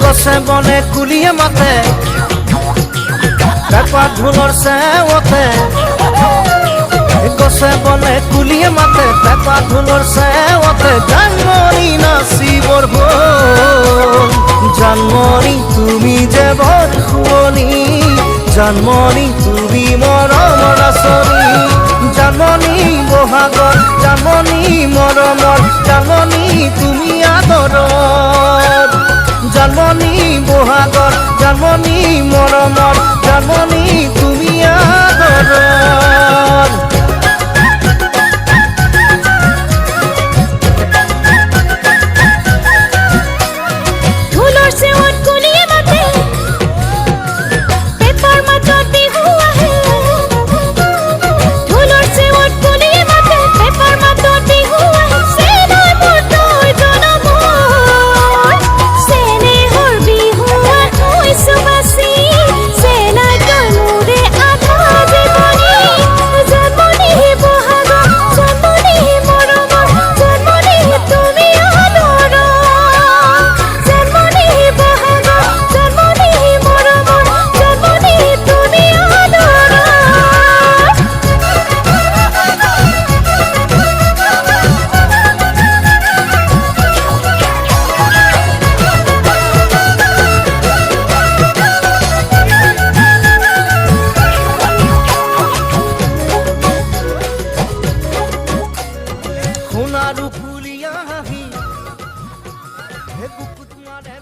গছে বনে কুলিয়ে মাতে পেপা ঢোলৰ চেৱতে গছে বনে কুলিয়ে মাতে পেপা ঢোলৰ চেৱতে জানমণি নাচিবৰ হ'ল জানমণি তুমি যে বৰ শুৱনি জানমণি তুমি মৰমৰ আচনি জানমণি বহাগৰ জানমণি মৰমৰ জানমণি তুমি আদৰৰ জানমণি বহাগৰ জানমণি মৰমৰ জানমণি তুমি আদৰৰ সোণাৰু ফুলিয়া হাঁহি হে বুকুত মাৰে